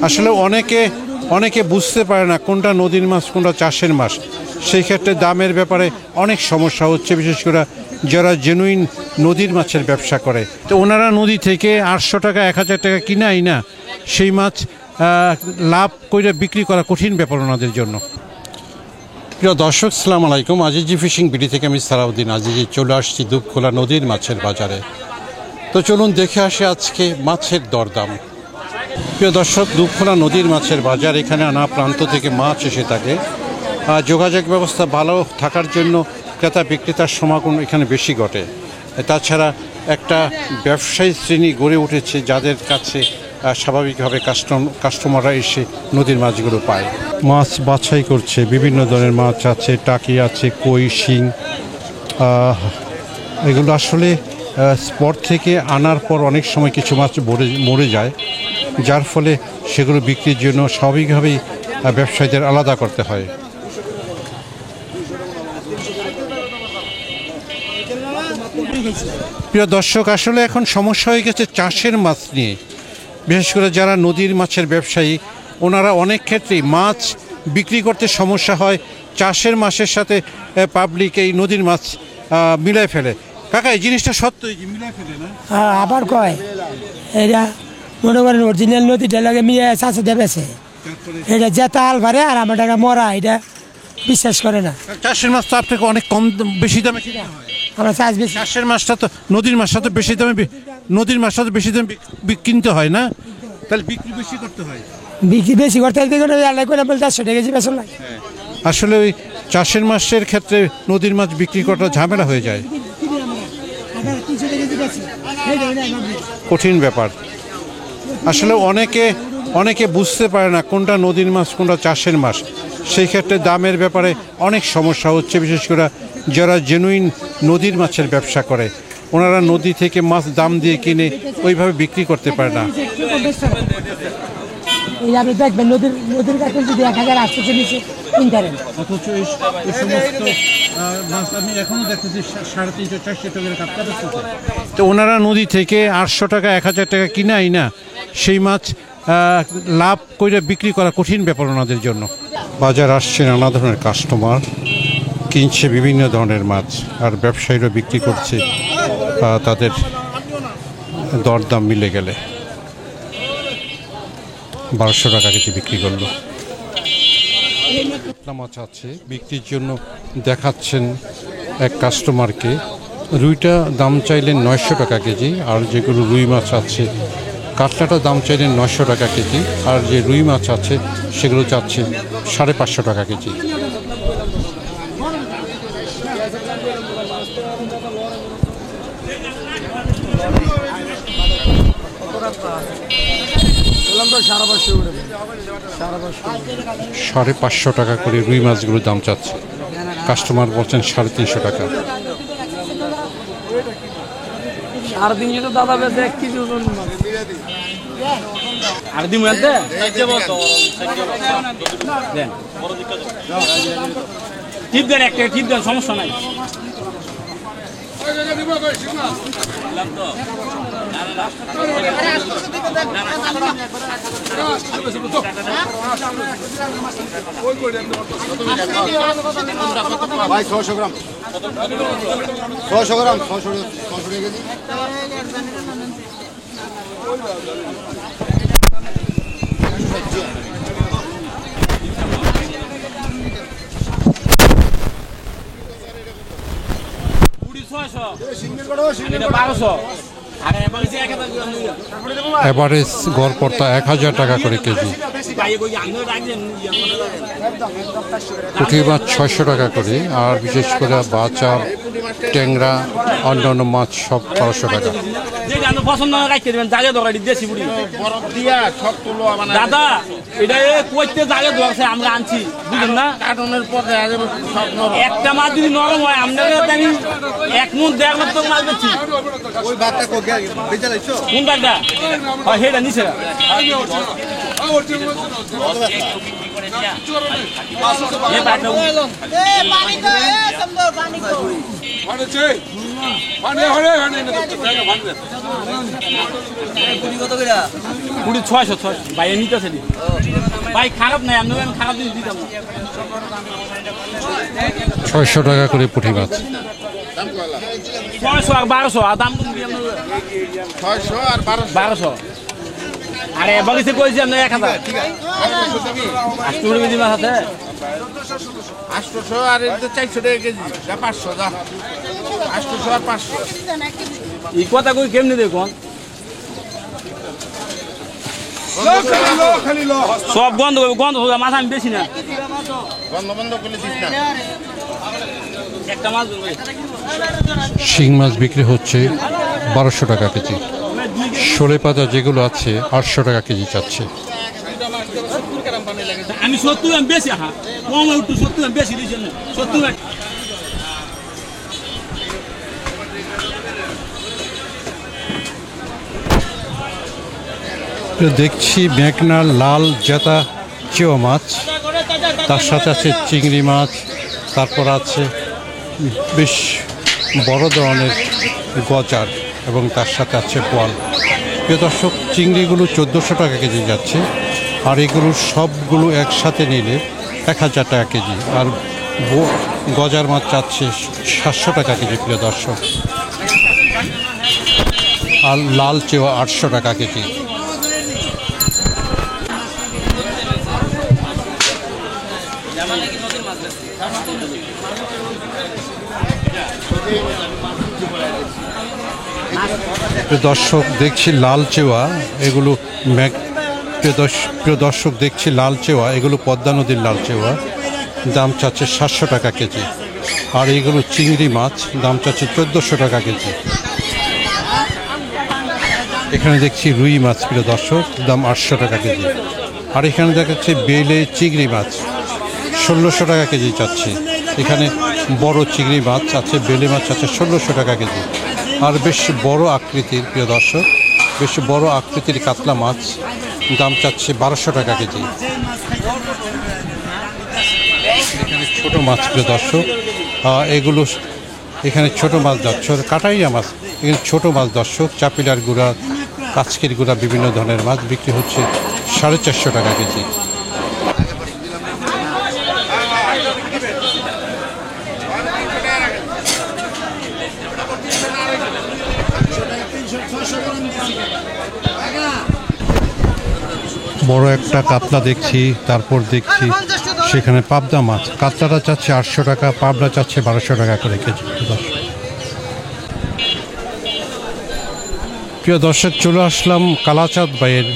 আসলে অনেকে বুঝতে পারে না কোনটা নদীর মাছ কোনটা চাষের মাছ। সেই ক্ষেত্রে দামের ব্যাপারে অনেক সমস্যা হচ্ছে, বিশেষ করে যারা জেনুইন নদীর মাছের ব্যবসা করে। তো ওনারা নদী থেকে 800 টাকা 1000 টাকা কিনাই না, সেই মাছ লাভ করে বিক্রি করা কঠিন ব্যাপার ওনাদের জন্য। প্রিয় দর্শক, আসসালামু আলাইকুম। আজিজি ফিশিং বিডি থেকে আমি সালাউদ্দিন আজিজি চলে আসছি দুপখোলা নদীর মাছের বাজারে। তো চলুন দেখে আসি আজকে মাছের দরদাম। প্রিয় দর্শক, দুপখোলা নদীর মাছের বাজার, এখানে নানা প্রান্ত থেকে মাছ এসে থাকে। যোগাযোগ ব্যবস্থা ভালো থাকার জন্য ক্রেতা বিক্রেতার সমাগম এখানে বেশি ঘটে। তাছাড়া একটা ব্যবসায়ী শ্রেণী গড়ে উঠেছে, যাদের কাছে স্বাভাবিকভাবে কাস্টমাররা এসে নদীর মাছগুলো পায়। মাছ বাছাই করছে, বিভিন্ন ধরনের মাছ আছে, টাকি আছে, কই, শিং। এগুলো আসলে স্পট থেকে আনার পর অনেক সময় কিছু মাছ মরে যায়, যার ফলে সেগুলো বিক্রির জন্য স্বাভাবিকভাবেই ব্যবসায়ীদের আলাদা করতে হয়। প্রিয় দর্শক, আসলে এখন সমস্যা হয়ে গেছে চাষের মাছ নিয়ে। বিশেষ করে যারা নদীর মাছের ব্যবসায়ী, ওনারা অনেক ক্ষেত্রেই মাছ বিক্রি করতে সমস্যা হয়। চাষের মাছের সাথে পাবলিক এই নদীর মাছ মিলাই ফেলে। কাকা, এই জিনিসটা সত্যই মিলাই ফেলে না? হ্যাঁ, আবার কয় এটা মনে করেন অরিজিনাল নদীটা লাগে মিলে চাষে দেবেছে, এটা যেটা আল ভারে আর আমার টাকা মরা, এটা বিশ্বাস করে না। চাষের মাছ তো আপনাকে অনেক কম বেশি দামে কিনতে হয়। আমরা চাষ বেশি, চাষের মাছটা তো নদীর মাছটা তো বেশি দামে, নদীর মাছটা তো বেশি দামে কিনতে হয় না, তাহলে বিক্রি বেশি করতে হয়। বিক্রি বেশি করতে আল্লাহ করে বলে 400 টাকা কেজি বেসন লাগে। আসলে ওই চাষের মাছের ক্ষেত্রে নদীর মাছ বিক্রি করাটা ঝামেলা হয়ে যায়, কঠিন ব্যাপার। আসলে অনেকে বুঝতে পারে না কোনটা নদীর মাছ কোনটা চাষের মাছ। সেই ক্ষেত্রে দামের ব্যাপারে অনেক সমস্যা হচ্ছে, বিশেষ করে যারা জেনুইন নদীর মাছের ব্যবসা করে। ওনারা নদী থেকে মাছ দাম দিয়ে কিনে ওইভাবে বিক্রি করতে পারে না। আপনি দেখবেন নদীর কাছে যদি 1800 নিচে কিনতে পারেন, অথচ এই সমস্ত মাছ আমি এখনো দেখতেছি 350-400 টাকার কাপটা বেচতেছে। তো ওনারা নদী থেকে 800 টাকা 1000 টাকা কিনাই না, সেই মাছ লাভ করে বিক্রি করা কঠিন ব্যাপার ওনাদের জন্য। বাজার আসছে নানা ধরনের কাস্টমার, কিনছে বিভিন্ন ধরনের মাছ, আর ব্যবসায়ীরা বিক্রি করছে তাদের দরদাম মিলে গেলে। 1200 টাকা কেজি বিক্রি করলো। মাছ আছে বিক্রির জন্য, দেখাচ্ছেন এক কাস্টমারকে। রুইটা দাম চাইলেন 900 টাকা কেজি, আর যেগুলো রুই মাছ আছে কাতলাটা দাম চাইলেন 900 টাকা কেজি, আর যে রুই মাছ আছে সেগুলো চাচ্ছে 550 টাকা কেজি। $550 টাকা করে রুই মাছগুলোর দাম চাচ্ছে, কাস্টমার বলছেন 350 টাকা। সমস্যা নাই। ভাই 600 গ্রাম 600 গ্রাম 600 কেজি। এভারেজ গড়পড়তা 1000 টাকা করে কেজি। পুঁটি মাছ 600 টাকা করে, আর বিশেষ করে বাচা, ট্যাংরা, অন্যান্য মাছ সব 1200 টাকা। দাদা এটা কইতে জায়গা দরকার, আমরা আনছি বুঝলেন না। কার্টনের পরে একটা মাছ যদি নরম হয়, আপনাকে এক মুঠ 1.5 লাখ টাকা মাছ বেচছি। কোন ব্যাগটা? সেটা নিচে কুড়ি 600 ভাই নিতেছে ভাই খারাপ নাই আমি খারাপ জিনিস দিতাম না 600 টাকা করে পুঁটি মাছ। 600 আর 1200 আর দাম কম দিয়ে 600 আর 1200 আরে বাগিছে কইছি আপনি 1000 800 কেজি মাছ আছে 800 আর 400 টাকা কেজি 500 যা 800 আর 500 এই কথা কই কেমনে দেখুন সব গন্ধ মাছ আমি বেশি না বন্ধ করলে দিস না একটা মাছ ধরবে শিং মাছ বিক্রি হচ্ছে 1200 টাকা কেজি। শোলে পাতা যেগুলো আছে 800 টাকা কেজি চাচ্ছে। আমি 70 আমি বেশি হ্যাঁ কম একটু 70 আমি বেশি দিয়েছি 70 দেখছি মেঘনার লাল জেতা চেওয়া মাছ, তার সাথে আছে চিংড়ি মাছ, তারপর আছে বেশ বড় ধরনের গজার এবং তার সাথে আছে বোয়াল। প্রিয় দর্শক, চিংড়িগুলো 1400 টাকা কেজি যাচ্ছে, আর এগুলো সবগুলো একসাথে নিলে 1000 টাকা কেজি, আর গজার মাছ চাচ্ছে 700 টাকা কেজি। প্রিয় দর্শক, আর লাল চেওয়া 800 টাকা কেজি। দর্শক দেখছি লাল চেওয়া, এগুলো প্রিয় দর্শক দেখছি লাল চেওয়া, এগুলো পদ্মা নদীর লাল চেওয়া, দাম চাচ্ছে 700 টাকা কেজি। আর এগুলো চিংড়ি মাছ, দাম চাচ্ছে 1400 টাকা কেজি। এখানে দেখছি রুই মাছ, প্রিয় দর্শক, দাম 800 টাকা কেজি। আর এখানে দেখাচ্ছে বেলে চিংড়ি মাছ, 1600 টাকা কেজি চাচ্ছে। এখানে বড় চিংড়ি মাছ আছে, বেলে মাছ আছে 1600 টাকা কেজি। আর বেশ বড় আকৃতির, প্রিয় দর্শক, বেশ বড় আকৃতির কাতলা মাছ, দাম চাচ্ছে 1200 টাকা কেজি। এখানে ছোট মাছ, প্রিয় দর্শক, এগুলো এখানে ছোট মাছ যাচ্ছে, কাটাইয়া মাছ, এখানে ছোট মাছ দর্শক, চাপিলার গুঁড়া, কাচকির গুঁড়া, বিভিন্ন ধরনের মাছ বিক্রি হচ্ছে 450 টাকা কেজি। বড় একটা কাতলা দেখছি, তারপর দেখছি সেখানে পাবদা মাছ, কাতলাটা চাচ্ছে 800 টাকা, পাবদা চাচ্ছে 1200 টাকা করে কেজি। প্রিয় দর্শক, চলে আসলাম কালাচাঁদ ভাইয়ের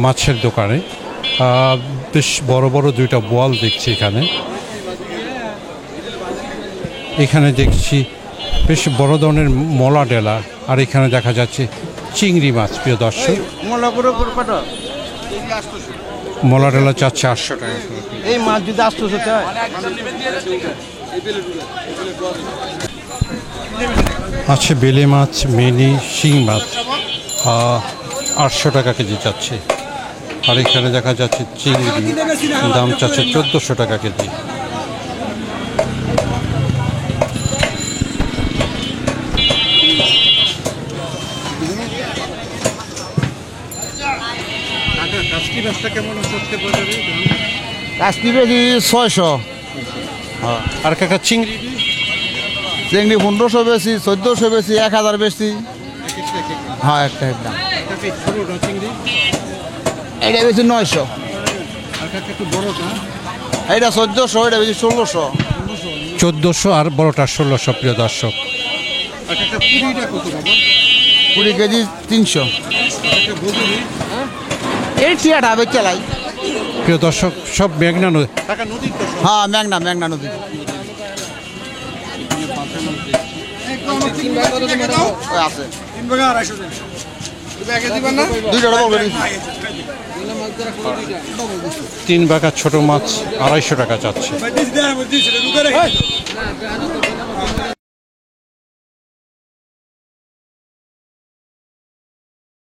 মাছের দোকানে। বেশ বড় বড় দুইটা বোয়াল দেখছি এখানে। এখানে দেখছি বেশ বড় ধরনের মলা ডেলা, আর এখানে দেখা যাচ্ছে চিংড়ি মাছ। প্রিয় দর্শক, মলা ডেলা চাচ্ছে 800 টাকা। এই মাছ যদি 800 চায় আছে বেলে মাছ, মেনি, শিং মাছ, 800 টাকা কেজি চাচ্ছে। আর এখানে দেখা যাচ্ছে চিংড়ি, দাম চাচ্ছে 1400 টাকা কেজি। কাজকি বেশি 600, আর কাকা চিংড়ি চিংড়ি 1500 বেশি, 1400 বেশি, 1000 বেশি। হ্যাঁ, একটা এইটা বেশি 900, এইটা 1400, এটা বেশি 1600। 1400 আর বড়টা 1600। প্রিয় দর্শক, 20 কেজি 300। এই টিয়াটা হবে চালাই। প্রিয় দর্শক, সব মেঘনা নদী। হ্যাঁ, মেঘনা নদী। আছে 3 বাঘা ছোট মাছ 250 টাকা চাচ্ছে।